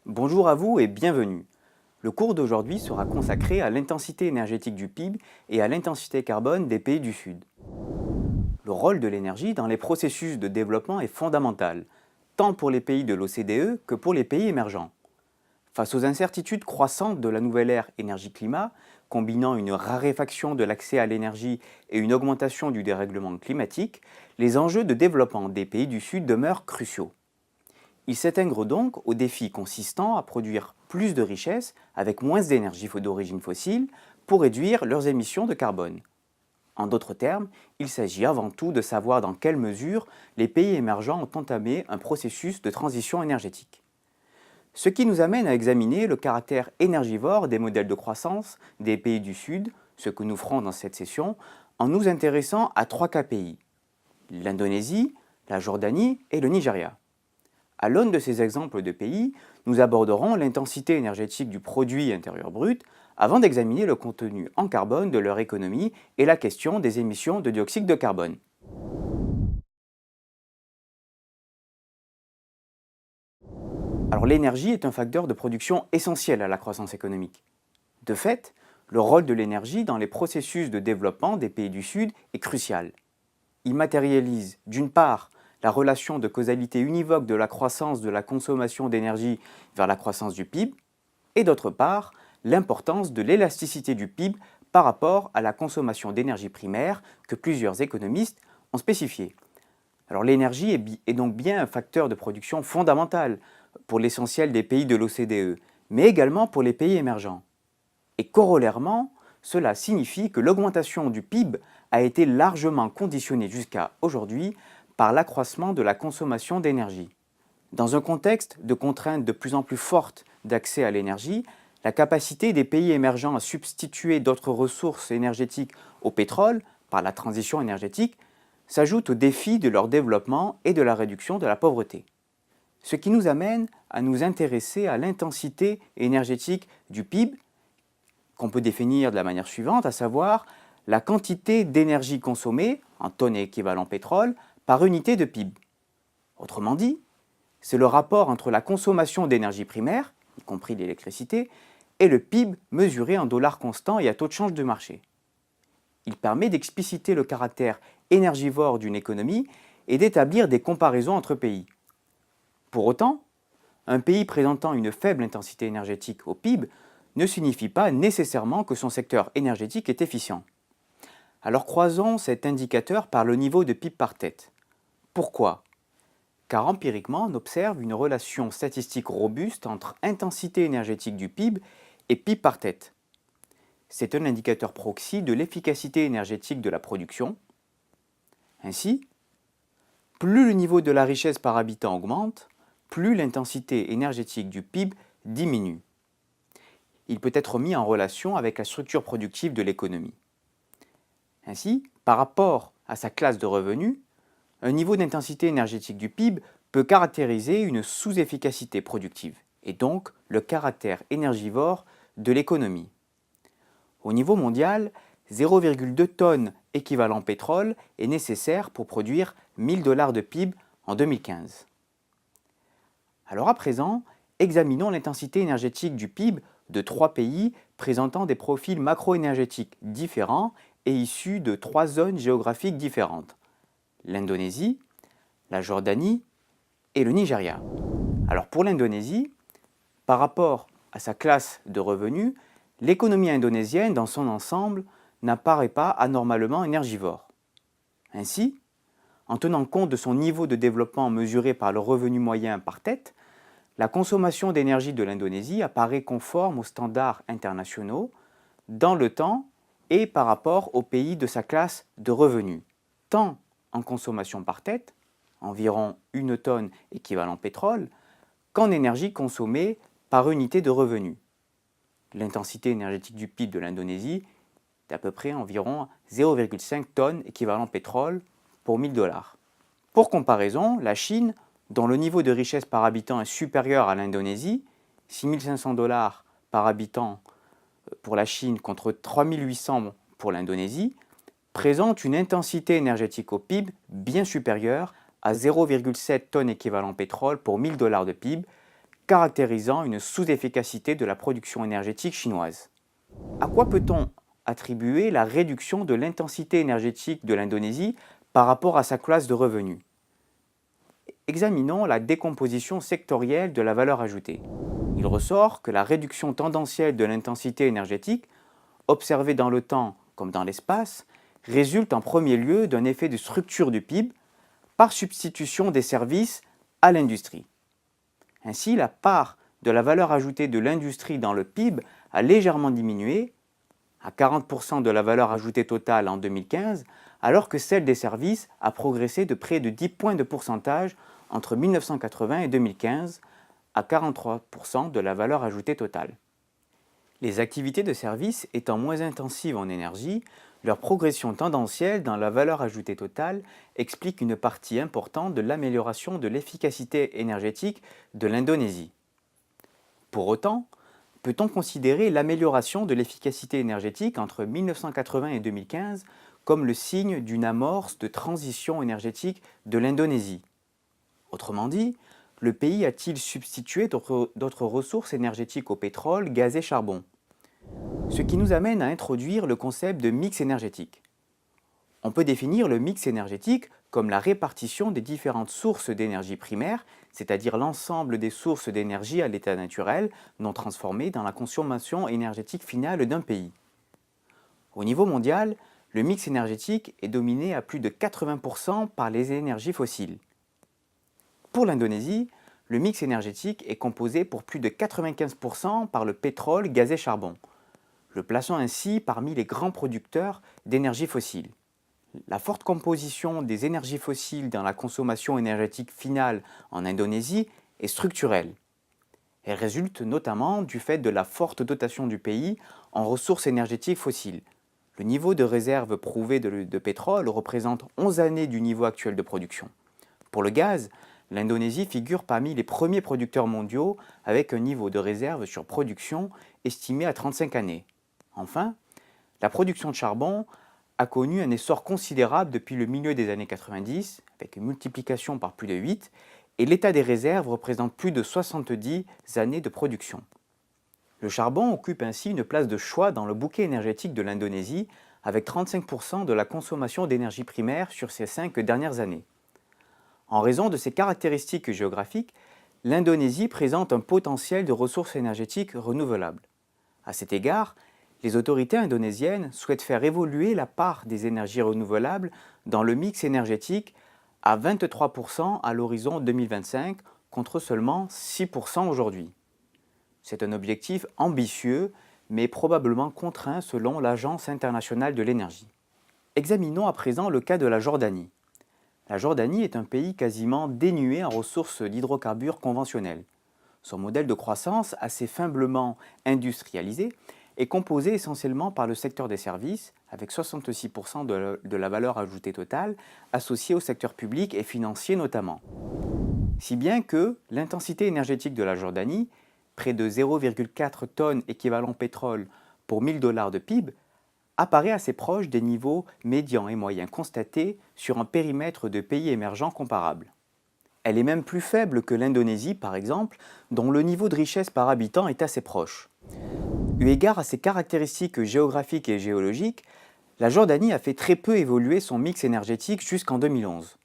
Bonjour à vous et bienvenue. Le cours d'aujourd'hui sera consacré à l'intensité énergétique du PIB et à l'intensité carbone des pays du Sud. Le rôle de l'énergie dans les processus de développement est fondamental, tant pour les pays de l'OCDE que pour les pays émergents. Face aux incertitudes croissantes de la nouvelle ère énergie-climat, combinant une raréfaction de l'accès à l'énergie et une augmentation du dérèglement climatique, les enjeux de développement des pays du Sud demeurent cruciaux. Ils s'intègrent donc au défi consistant à produire plus de richesses avec moins d'énergie d'origine fossile pour réduire leurs émissions de carbone. En d'autres termes, il s'agit avant tout de savoir dans quelle mesure les pays émergents ont entamé un processus de transition énergétique. Ce qui nous amène à examiner le caractère énergivore des modèles de croissance des pays du Sud, ce que nous ferons dans cette session, en nous intéressant à trois KPI: l'Indonésie, la Jordanie et le Nigeria. À l'aune de ces exemples de pays, nous aborderons l'intensité énergétique du produit intérieur brut avant d'examiner le contenu en carbone de leur économie et la question des émissions de dioxyde de carbone. Alors l'énergie est un facteur de production essentiel à la croissance économique. De fait, le rôle de l'énergie dans les processus de développement des pays du Sud est crucial. Il matérialise, d'une part, la relation de causalité univoque de la croissance de la consommation d'énergie vers la croissance du PIB, et d'autre part, l'importance de l'élasticité du PIB par rapport à la consommation d'énergie primaire que plusieurs économistes ont spécifié. Alors l'énergie est donc bien un facteur de production fondamental pour l'essentiel des pays de l'OCDE, mais également pour les pays émergents. Et corollairement, cela signifie que l'augmentation du PIB a été largement conditionnée jusqu'à aujourd'hui par l'accroissement de la consommation d'énergie. Dans un contexte de contraintes de plus en plus fortes d'accès à l'énergie, la capacité des pays émergents à substituer d'autres ressources énergétiques au pétrole par la transition énergétique s'ajoute au défi de leur développement et de la réduction de la pauvreté. Ce qui nous amène à nous intéresser à l'intensité énergétique du PIB, qu'on peut définir de la manière suivante, à savoir la quantité d'énergie consommée en tonnes équivalent pétrole par unité de PIB. Autrement dit, c'est le rapport entre la consommation d'énergie primaire, y compris l'électricité, et le PIB mesuré en dollars constants et à taux de change de marché. Il permet d'expliciter le caractère énergivore d'une économie et d'établir des comparaisons entre pays. Pour autant, un pays présentant une faible intensité énergétique au PIB ne signifie pas nécessairement que son secteur énergétique est efficient. Alors croisons cet indicateur par le niveau de PIB par tête. Pourquoi ? Car empiriquement, on observe une relation statistique robuste entre intensité énergétique du PIB et PIB par tête. C'est un indicateur proxy de l'efficacité énergétique de la production. Ainsi, plus le niveau de la richesse par habitant augmente, plus l'intensité énergétique du PIB diminue. Il peut être mis en relation avec la structure productive de l'économie. Ainsi, par rapport à sa classe de revenus, un niveau d'intensité énergétique du PIB peut caractériser une sous-efficacité productive et donc le caractère énergivore de l'économie. Au niveau mondial, 0,2 tonnes équivalent pétrole est nécessaire pour produire 1000 dollars de PIB en 2015. Alors à présent, examinons l'intensité énergétique du PIB de trois pays présentant des profils macro-énergétiques différents et issus de trois zones géographiques différentes: l'Indonésie, la Jordanie et le Nigeria. Alors pour l'Indonésie, par rapport à sa classe de revenus, l'économie indonésienne dans son ensemble n'apparaît pas anormalement énergivore. Ainsi, en tenant compte de son niveau de développement mesuré par le revenu moyen par tête, la consommation d'énergie de l'Indonésie apparaît conforme aux standards internationaux dans le temps et par rapport aux pays de sa classe de revenus, tant en consommation par tête, environ 1 tonne équivalent pétrole, qu'en énergie consommée par unité de revenu. L'intensité énergétique du PIB de l'Indonésie est à peu près environ 0,5 tonnes équivalent pétrole pour 1000 dollars. Pour comparaison, la Chine, dont le niveau de richesse par habitant est supérieur à l'Indonésie, 6500 dollars par habitant pour la Chine contre 3800 pour l'Indonésie, présente une intensité énergétique au PIB bien supérieure à 0,7 tonnes équivalent pétrole pour 1000 dollars de PIB caractérisant une sous-efficacité de la production énergétique chinoise. À quoi peut-on attribuer la réduction de l'intensité énergétique de l'Indonésie par rapport à sa classe de revenus? Examinons la décomposition sectorielle de la valeur ajoutée. Il ressort que la réduction tendancielle de l'intensité énergétique, observée dans le temps comme dans l'espace, résulte en premier lieu d'un effet de structure du PIB par substitution des services à l'industrie. Ainsi, la part de la valeur ajoutée de l'industrie dans le PIB a légèrement diminué, à 40% de la valeur ajoutée totale en 2015, alors que celle des services a progressé de près de 10 points de pourcentage entre 1980 et 2015, à 43% de la valeur ajoutée totale. Les activités de services étant moins intensives en énergie, leur progression tendancielle dans la valeur ajoutée totale explique une partie importante de l'amélioration de l'efficacité énergétique de l'Indonésie. Pour autant, peut-on considérer l'amélioration de l'efficacité énergétique entre 1980 et 2015 comme le signe d'une amorce de transition énergétique de l'Indonésie? Autrement dit, le pays a-t-il substitué d'autres ressources énergétiques au pétrole, gaz et charbon? Ce qui nous amène à introduire le concept de mix énergétique. On peut définir le mix énergétique comme la répartition des différentes sources d'énergie primaire, c'est-à-dire l'ensemble des sources d'énergie à l'état naturel non transformées dans la consommation énergétique finale d'un pays. Au niveau mondial, le mix énergétique est dominé à plus de 80% par les énergies fossiles. Pour l'Indonésie, le mix énergétique est composé pour plus de 95% par le pétrole, gaz et charbon, le plaçant ainsi parmi les grands producteurs d'énergie fossile. La forte composition des énergies fossiles dans la consommation énergétique finale en Indonésie est structurelle. Elle résulte notamment du fait de la forte dotation du pays en ressources énergétiques fossiles. Le niveau de réserve prouvé de pétrole représente 11 années du niveau actuel de production. Pour le gaz, l'Indonésie figure parmi les premiers producteurs mondiaux avec un niveau de réserve sur production estimé à 35 années. Enfin, la production de charbon a connu un essor considérable depuis le milieu des années 90, avec une multiplication par plus de 8, et l'état des réserves représente plus de 70 années de production. Le charbon occupe ainsi une place de choix dans le bouquet énergétique de l'Indonésie, avec 35% de la consommation d'énergie primaire sur ces 5 dernières années. En raison de ses caractéristiques géographiques, l'Indonésie présente un potentiel de ressources énergétiques renouvelables. À cet égard, les autorités indonésiennes souhaitent faire évoluer la part des énergies renouvelables dans le mix énergétique à 23% à l'horizon 2025 contre seulement 6% aujourd'hui. C'est un objectif ambitieux, mais probablement contraint selon l'Agence internationale de l'énergie. Examinons à présent le cas de la Jordanie. La Jordanie est un pays quasiment dénué en ressources d'hydrocarbures conventionnels. Son modèle de croissance, assez faiblement industrialisé, est composé essentiellement par le secteur des services, avec 66% de la valeur ajoutée totale, associée au secteur public et financier notamment. Si bien que l'intensité énergétique de la Jordanie, près de 0,4 tonnes équivalent pétrole pour 1000 $ de PIB, apparaît assez proche des niveaux médians et moyens constatés sur un périmètre de pays émergents comparables. Elle est même plus faible que l'Indonésie, par exemple, dont le niveau de richesse par habitant est assez proche. Eu égard à ses caractéristiques géographiques et géologiques, la Jordanie a fait très peu évoluer son mix énergétique jusqu'en 2011.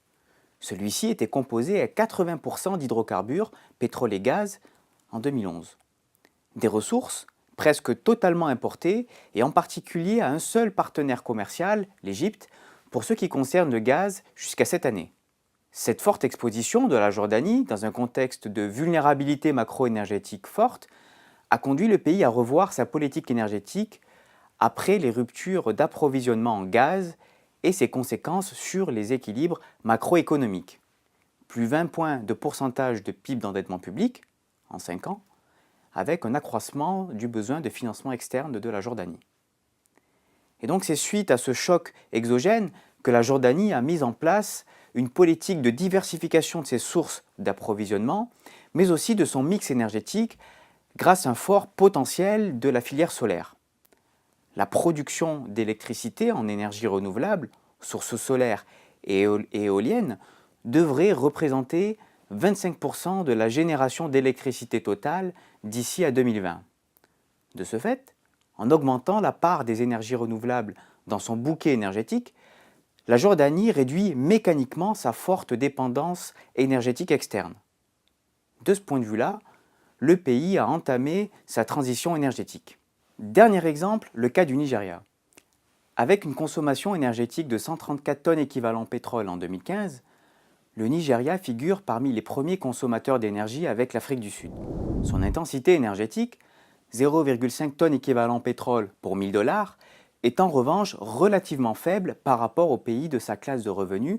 Celui-ci était composé à 80% d'hydrocarbures, pétrole et gaz, en 2011. Des ressources presque totalement importées, et en particulier à un seul partenaire commercial, l'Égypte, pour ce qui concerne le gaz jusqu'à cette année. Cette forte exposition de la Jordanie, dans un contexte de vulnérabilité macro-énergétique forte, a conduit le pays à revoir sa politique énergétique après les ruptures d'approvisionnement en gaz et ses conséquences sur les équilibres macroéconomiques. Plus 20 points de pourcentage de PIB d'endettement public en 5 ans, avec un accroissement du besoin de financement externe de la Jordanie. Et donc c'est suite à ce choc exogène que la Jordanie a mis en place une politique de diversification de ses sources d'approvisionnement, mais aussi de son mix énergétique grâce à un fort potentiel de la filière solaire. La production d'électricité en énergie renouvelable, sources solaires et éoliennes, devrait représenter 25% de la génération d'électricité totale d'ici à 2020. De ce fait, en augmentant la part des énergies renouvelables dans son bouquet énergétique, la Jordanie réduit mécaniquement sa forte dépendance énergétique externe. De ce point de vue-là, le pays a entamé sa transition énergétique. Dernier exemple, le cas du Nigeria. Avec une consommation énergétique de 134 tonnes équivalent pétrole en 2015, le Nigeria figure parmi les premiers consommateurs d'énergie avec l'Afrique du Sud. Son intensité énergétique, 0,5 tonnes équivalent pétrole pour 1000 $, est en revanche relativement faible par rapport aux pays de sa classe de revenus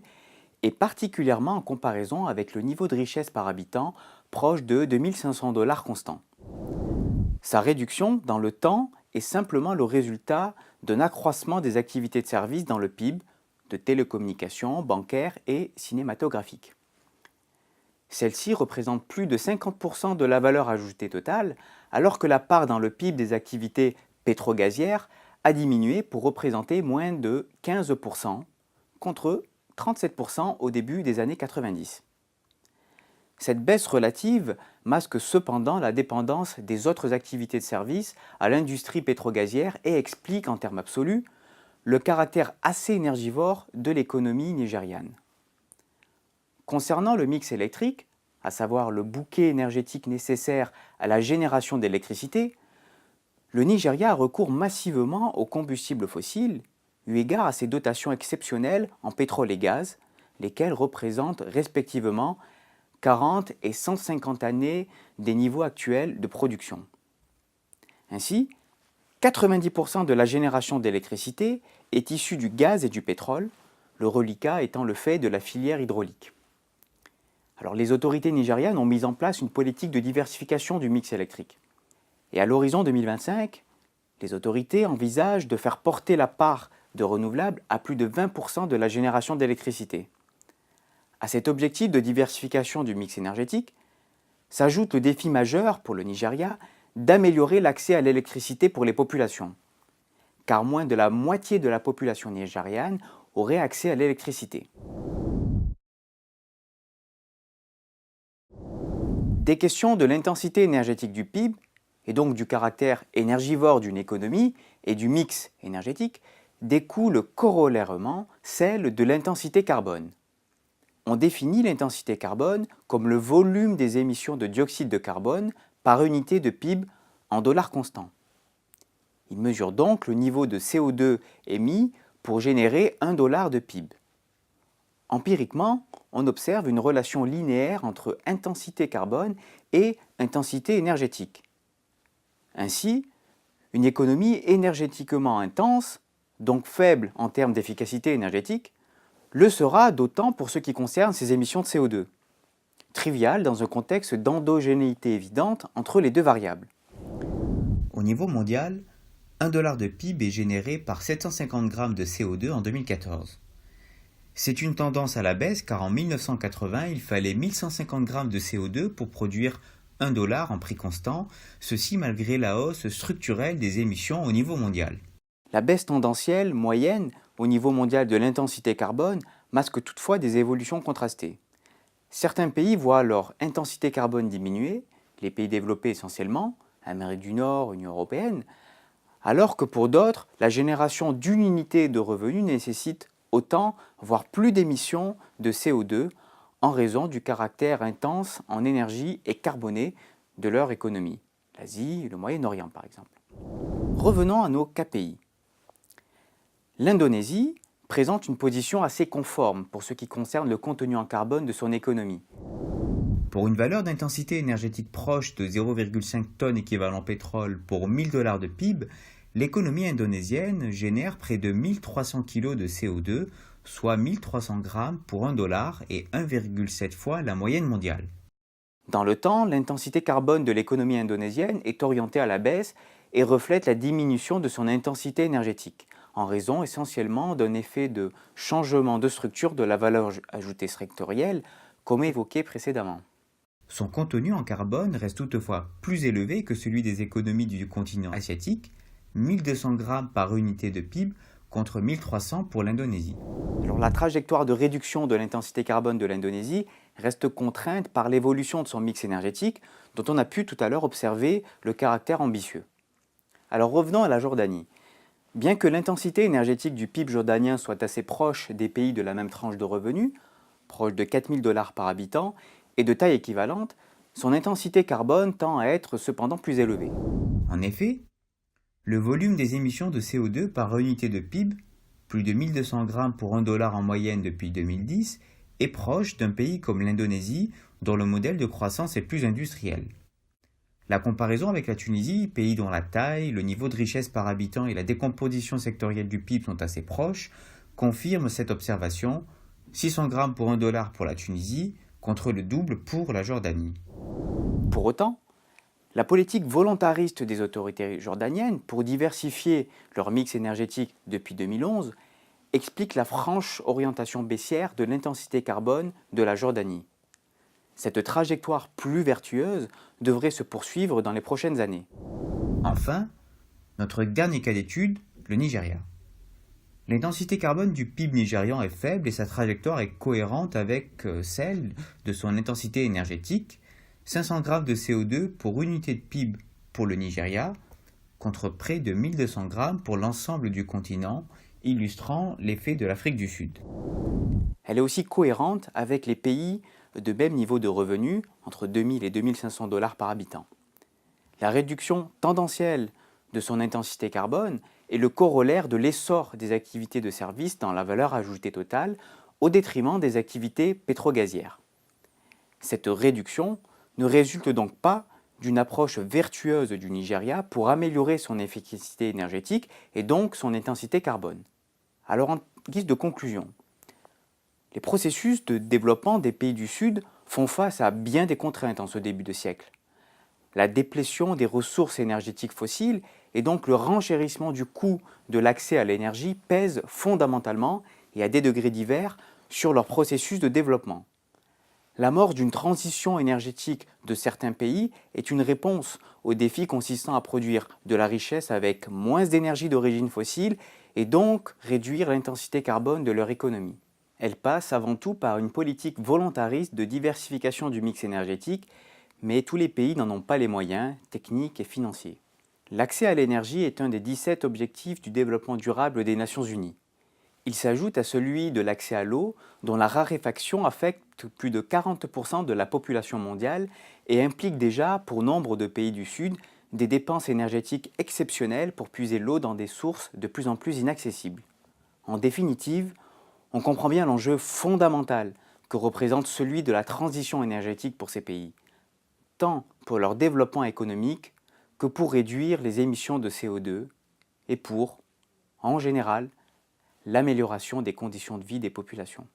et particulièrement en comparaison avec le niveau de richesse par habitant proche de 2500 $ constants. Sa réduction dans le temps est simplement le résultat d'un accroissement des activités de services dans le PIB, de télécommunications, bancaires et cinématographiques. Celles-ci représentent plus de 50% de la valeur ajoutée totale, alors que la part dans le PIB des activités pétrogazières a diminué pour représenter moins de 15%, contre 37% au début des années 90. Cette baisse relative masque cependant la dépendance des autres activités de service à l'industrie pétrogazière et explique en termes absolus le caractère assez énergivore de l'économie nigériane. Concernant le mix électrique, à savoir le bouquet énergétique nécessaire à la génération d'électricité, le Nigeria recourt massivement aux combustibles fossiles, eu égard à ses dotations exceptionnelles en pétrole et gaz, lesquelles représentent respectivement 40 et 150 années des niveaux actuels de production. Ainsi, 90% de la génération d'électricité est issue du gaz et du pétrole, le reliquat étant le fait de la filière hydraulique. Alors, les autorités nigérianes ont mis en place une politique de diversification du mix électrique. Et à l'horizon 2025, les autorités envisagent de faire porter la part de renouvelables à plus de 20% de la génération d'électricité. À cet objectif de diversification du mix énergétique s'ajoute le défi majeur pour le Nigeria d'améliorer l'accès à l'électricité pour les populations, car moins de la moitié de la population nigériane aurait accès à l'électricité. Des questions de l'intensité énergétique du PIB, et donc du caractère énergivore d'une économie et du mix énergétique, découlent corollairement celle de l'intensité carbone. On définit l'intensité carbone comme le volume des émissions de dioxyde de carbone par unité de PIB en dollars constants. Il mesure donc le niveau de CO2 émis pour générer 1 dollar de PIB. Empiriquement, on observe une relation linéaire entre intensité carbone et intensité énergétique. Ainsi, une économie énergétiquement intense, donc faible en termes d'efficacité énergétique, le sera d'autant pour ce qui concerne ses émissions de CO2. Trivial dans un contexte d'endogénéité évidente entre les deux variables. Au niveau mondial, 1 dollar de PIB est généré par 750 grammes de CO2 en 2014. C'est une tendance à la baisse car en 1980, il fallait 1150 grammes de CO2 pour produire 1 dollar en prix constant, ceci malgré la hausse structurelle des émissions au niveau mondial. La baisse tendancielle moyenne au niveau mondial de l'intensité carbone masque toutefois des évolutions contrastées. Certains pays voient leur intensité carbone diminuer, les pays développés essentiellement, Amérique du Nord, Union européenne, alors que pour d'autres, la génération d'une unité de revenus nécessite autant, voire plus d'émissions de CO2 en raison du caractère intense en énergie et carboné de leur économie, l'Asie et le Moyen-Orient par exemple. Revenons à nos KPI. L'Indonésie présente une position assez conforme pour ce qui concerne le contenu en carbone de son économie. Pour une valeur d'intensité énergétique proche de 0,5 tonnes équivalent pétrole pour 1000 dollars de PIB, l'économie indonésienne génère près de 1300 kg de CO2, soit 1300 grammes pour 1 dollar et 1,7 fois la moyenne mondiale. Dans le temps, l'intensité carbone de l'économie indonésienne est orientée à la baisse et reflète la diminution de son intensité énergétique, en raison essentiellement d'un effet de changement de structure de la valeur ajoutée sectorielle, comme évoqué précédemment. Son contenu en carbone reste toutefois plus élevé que celui des économies du continent asiatique, 1200 grammes par unité de PIB contre 1300 pour l'Indonésie. Alors, la trajectoire de réduction de l'intensité carbone de l'Indonésie reste contrainte par l'évolution de son mix énergétique, dont on a pu tout à l'heure observer le caractère ambitieux. Alors revenons à la Jordanie. Bien que l'intensité énergétique du PIB jordanien soit assez proche des pays de la même tranche de revenus, proche de 4 000 $ par habitant, et de taille équivalente, son intensité carbone tend à être cependant plus élevée. En effet, le volume des émissions de CO2 par unité de PIB, plus de 1200 grammes pour 1 dollar en moyenne depuis 2010, est proche d'un pays comme l'Indonésie, dont le modèle de croissance est plus industriel. La comparaison avec la Tunisie, pays dont la taille, le niveau de richesse par habitant et la décomposition sectorielle du PIB sont assez proches, confirme cette observation, 600 grammes pour 1 dollar pour la Tunisie, contre le double pour la Jordanie. Pour autant, la politique volontariste des autorités jordaniennes pour diversifier leur mix énergétique depuis 2011 explique la franche orientation baissière de l'intensité carbone de la Jordanie. Cette trajectoire plus vertueuse devrait se poursuivre dans les prochaines années. Enfin, notre dernier cas d'étude, le Nigeria. L'intensité carbone du PIB nigérian est faible et sa trajectoire est cohérente avec celle de son intensité énergétique, 500 grammes de CO2 pour unité de PIB pour le Nigeria, contre près de 1200 grammes pour l'ensemble du continent, illustrant l'effet de l'Afrique du Sud. Elle est aussi cohérente avec les pays de même niveau de revenus, entre 2000 et 2500 $ par habitant. La réduction tendancielle de son intensité carbone est le corollaire de l'essor des activités de services dans la valeur ajoutée totale au détriment des activités pétrogazières. Cette réduction ne résulte donc pas d'une approche vertueuse du Nigeria pour améliorer son efficacité énergétique et donc son intensité carbone. Alors en guise de conclusion, les processus de développement des pays du Sud font face à bien des contraintes en ce début de siècle. La déplétion des ressources énergétiques fossiles et donc le renchérissement du coût de l'accès à l'énergie pèsent fondamentalement et à des degrés divers sur leur processus de développement. L'amorce d'une transition énergétique de certains pays est une réponse au défi consistant à produire de la richesse avec moins d'énergie d'origine fossile et donc réduire l'intensité carbone de leur économie. Elle passe avant tout par une politique volontariste de diversification du mix énergétique, mais tous les pays n'en ont pas les moyens techniques et financiers. L'accès à l'énergie est un des 17 objectifs du développement durable des Nations Unies. Il s'ajoute à celui de l'accès à l'eau, dont la raréfaction affecte plus de 40% de la population mondiale et implique déjà, pour nombre de pays du Sud, des dépenses énergétiques exceptionnelles pour puiser l'eau dans des sources de plus en plus inaccessibles. En définitive, on comprend bien l'enjeu fondamental que représente celui de la transition énergétique pour ces pays, tant pour leur développement économique que pour réduire les émissions de CO2 et pour, en général, l'amélioration des conditions de vie des populations.